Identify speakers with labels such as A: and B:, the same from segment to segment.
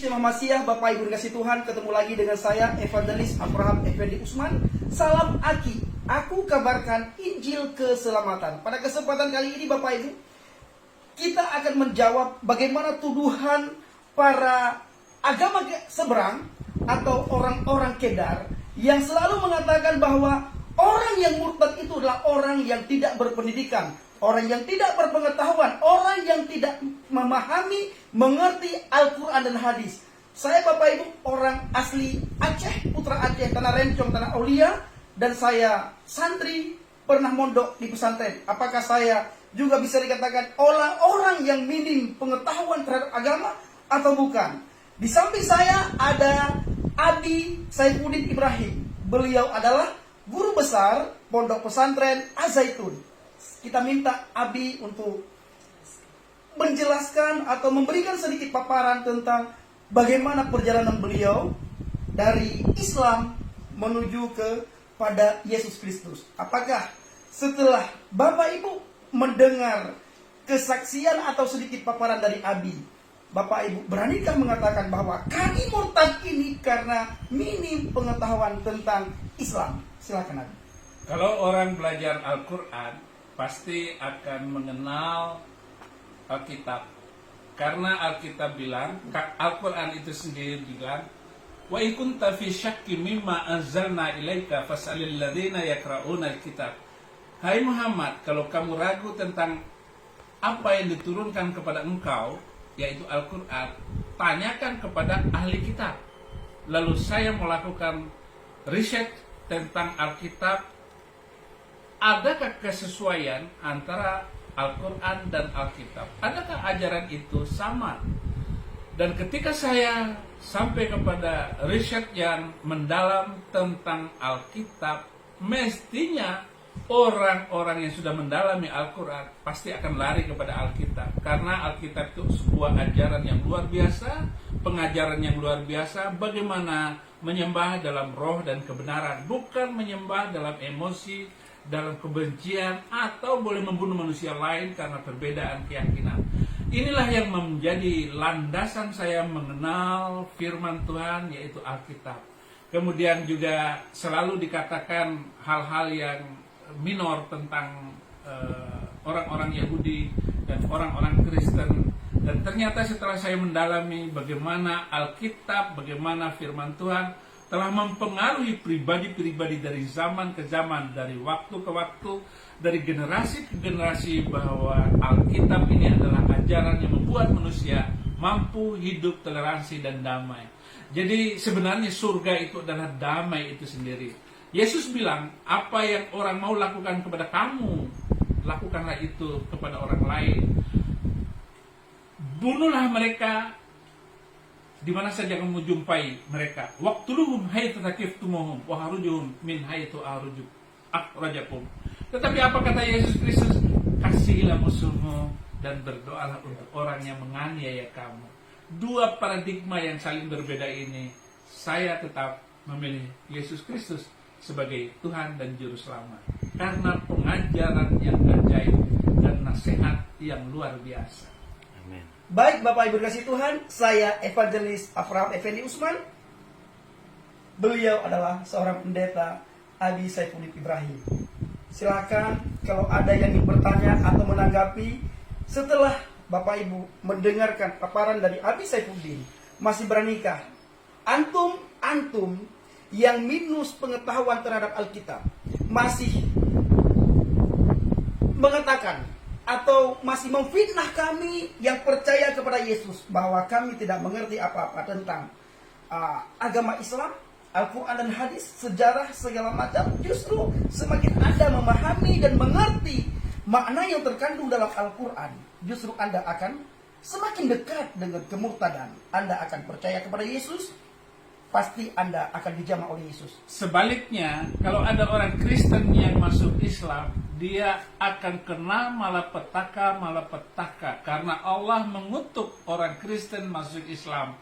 A: Muhammadiyah, Bapak Ibu dikasih Tuhan, ketemu lagi dengan saya Evangelis Abraham Effendi Usman. Salam Aki, aku kabarkan Injil keselamatan. Pada kesempatan kali ini Bapak Ibu, kita akan menjawab bagaimana tuduhan para agama seberang atau orang-orang kedar yang selalu mengatakan bahwa orang yang murtad itu adalah orang yang tidak berpendidikan, orang yang tidak berpengetahuan, orang yang tidak memahami, mengerti Al-Quran dan hadis. Saya Bapak Ibu orang asli Aceh, putra Aceh, Tanah Rencong, Tanah Aulia, dan saya santri pernah mondok di pesantren. Apakah saya juga bisa dikatakan orang yang minim pengetahuan terhadap agama atau bukan? Di samping saya ada Abi Saifuddin Ibrahim. Beliau adalah guru besar pondok pesantren Az-Zaitun. Kita minta Abi untuk menjelaskan atau memberikan sedikit paparan tentang bagaimana perjalanan beliau dari Islam menuju kepada Yesus Kristus. Apakah setelah Bapak Ibu mendengar kesaksian atau sedikit paparan dari Abi, Bapak Ibu beranikah mengatakan bahwa kami murtad ini karena minim pengetahuan tentang Islam? Silakan Abi.
B: Kalau orang belajar Al-Quran pasti akan mengenal Alkitab, karena Alkitab bilang, Al-Quran itu sendiri bilang, wa in kunta fi syakki mimma anzalna ilaika fas'alil ladzina yaqra'una al-kitab. Hai Muhammad, kalau kamu ragu tentang apa yang diturunkan kepada engkau, yaitu Al-Quran, tanyakan kepada ahli kitab. Lalu saya melakukan riset tentang Alkitab. Adakah kesesuaian antara Al-Quran dan Alkitab? Adakah ajaran itu sama? Dan ketika saya sampai kepada riset yang mendalam tentang Alkitab, mestinya orang-orang yang sudah mendalami Al-Quran pasti akan lari kepada Alkitab. Karena Alkitab itu sebuah ajaran yang luar biasa, pengajaran yang luar biasa, bagaimana menyembah dalam roh dan kebenaran, bukan menyembah dalam emosi, dalam kebencian, atau boleh membunuh manusia lain karena perbedaan keyakinan. Inilah yang menjadi landasan saya mengenal firman Tuhan, yaitu Alkitab. Kemudian juga selalu dikatakan hal-hal yang minor tentang orang-orang Yahudi dan orang-orang Kristen. Dan ternyata setelah saya mendalami bagaimana Alkitab, bagaimana firman Tuhan telah mempengaruhi pribadi-pribadi dari zaman ke zaman, dari waktu ke waktu, dari generasi ke generasi, bahwa Alkitab ini adalah ajaran yang membuat manusia mampu hidup toleransi dan damai. Jadi sebenarnya surga itu adalah damai itu sendiri. Yesus bilang, apa yang orang mau lakukan kepada kamu, lakukanlah itu kepada orang lain. Bunuhlah mereka di mana saja kamu jumpai mereka. Waqtuluhum haitsu thaqiftumuhum wa harujuhum min haitsu akhrajakum. Tetapi apa kata Yesus Kristus? Kasihilah musuhmu dan berdoalah untuk orang yang menganiaya kamu. Dua paradigma yang saling berbeda ini, saya tetap memilih Yesus Kristus sebagai Tuhan dan Juru Selamat, karena pengajaran yang ajaib dan nasihat yang luar biasa.
C: Amin.
A: Baik Bapak Ibu dikasih Tuhan, saya Evangelis Abraham Effendi Usman. Beliau adalah seorang pendeta Abi Saifuddin Ibrahim. Silakan kalau ada yang ingin bertanya atau menanggapi setelah Bapak Ibu mendengarkan paparan dari Abi Saifuddin. Masih beranikah antum yang minus pengetahuan terhadap Alkitab masih mengatakan atau masih memfitnah kami yang percaya kepada Yesus bahwa kami tidak mengerti apa-apa tentang agama Islam, Al-Quran dan hadis, sejarah segala macam? Justru semakin Anda memahami dan mengerti makna yang terkandung dalam Al-Quran, justru Anda akan semakin dekat dengan kemurtadan. Anda akan percaya kepada Yesus, pasti Anda akan dijamah oleh Yesus.
B: Sebaliknya, kalau ada orang Kristen yang masuk Islam, dia akan kena malapetaka karena Allah mengutuk orang Kristen masuk Islam.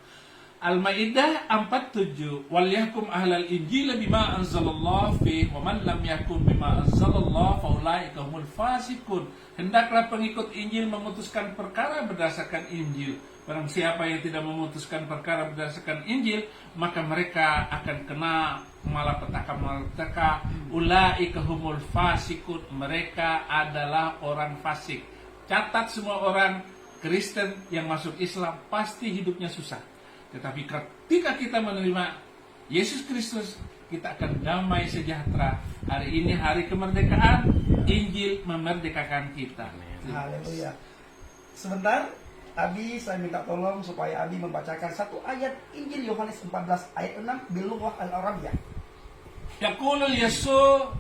B: Al-Maidah 47, wal yahkum ahlal injil bima anzalallah fi wa man lam yahkum bima anzalallah faulaika humul fasiqun. Hendaklah pengikut Injil memutuskan perkara berdasarkan Injil. Barang siapa yang tidak memutuskan perkara berdasarkan Injil, maka mereka akan kena malapetaka. Ulaika humul fasiqun. Mereka adalah orang fasik. Catat, semua orang Kristen yang masuk Islam pasti hidupnya susah. Tetapi ketika kita menerima Yesus Kristus, kita akan damai sejahtera. Hari ini hari kemerdekaan, Injil memerdekakan kita.
A: Haleluya. Sebentar, Abi, saya minta tolong supaya Abi membacakan satu ayat Injil Yohanes 14 ayat 6 bilughah al-Arabiyah.
B: Yaqulul Yesu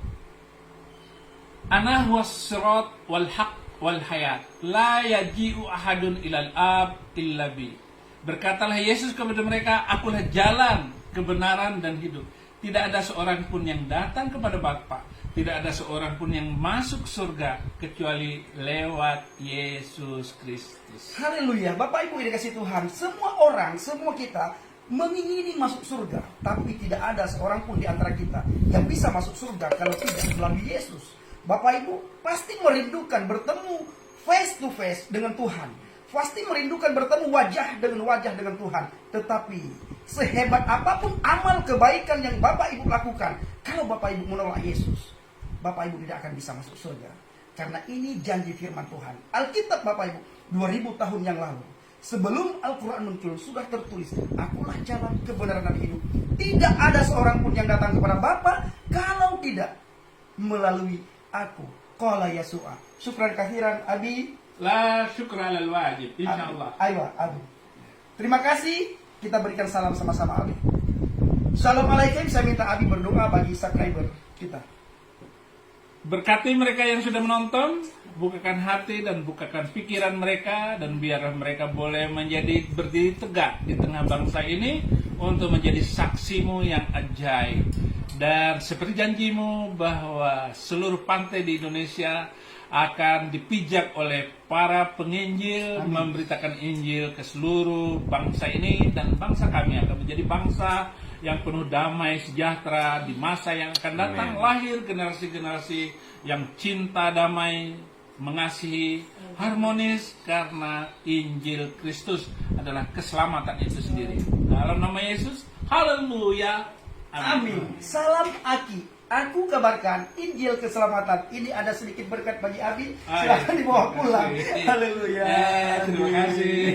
B: ana huwas sirat wal haq wal hayat la yaji'u ahadun ilal ab illa bi. Berkatalah Yesus kepada mereka, akulah jalan, kebenaran dan hidup. Tidak ada seorang pun yang datang kepada Bapa, tidak ada seorang pun yang masuk surga kecuali lewat Yesus Kristus.
A: Haleluya. Bapak Ibu yang dikasih Tuhan, semua orang, semua kita mengingini masuk surga, tapi tidak ada seorang pun di antara kita yang bisa masuk surga kalau tidak melalui Yesus. Bapak Ibu pasti merindukan bertemu face to face dengan Tuhan. Pasti merindukan bertemu wajah dengan Tuhan. Tetapi sehebat apapun amal kebaikan yang Bapak Ibu lakukan, kalau Bapak Ibu menolak Yesus, Bapak Ibu tidak akan bisa masuk surga. Karena ini janji firman Tuhan. Alkitab Bapak Ibu 2000 tahun yang lalu, sebelum Al-Quran muncul, sudah tertulis, akulah jalan, kebenaran dan hidup. Tidak ada seorang pun yang datang kepada Bapa kalau tidak melalui aku. Qala Yasu'a. Syukran kathiran Abi.
B: La syukra lal wajib, insyaallah.
A: Ayo, Abi. Terima kasih. Kita berikan salam sama-sama, Abi. Assalamualaikum. Saya minta Abi berdoa bagi subscriber kita.
B: Berkati mereka yang sudah menonton, bukakan hati dan bukakan pikiran mereka, dan biarlah mereka boleh menjadi berdiri tegak di tengah bangsa ini untuk menjadi saksimu yang ajaib. Dan seperti janjimu bahwa seluruh pantai di Indonesia akan dipijak oleh para penginjil. Amin. Memberitakan Injil ke seluruh bangsa ini, dan bangsa kami akan menjadi bangsa yang penuh damai sejahtera di masa yang akan datang. Amin. Lahir generasi-generasi yang cinta damai, mengasihi, harmonis, karena Injil Kristus adalah keselamatan itu sendiri. Dalam nama Yesus, haleluya.
A: Amin. Salam Aki. Aku kabarkan Injil keselamatan. Ini ada sedikit berkat bagi Abi. Silakan dibawa pulang. Haleluya.
B: Terima kasih.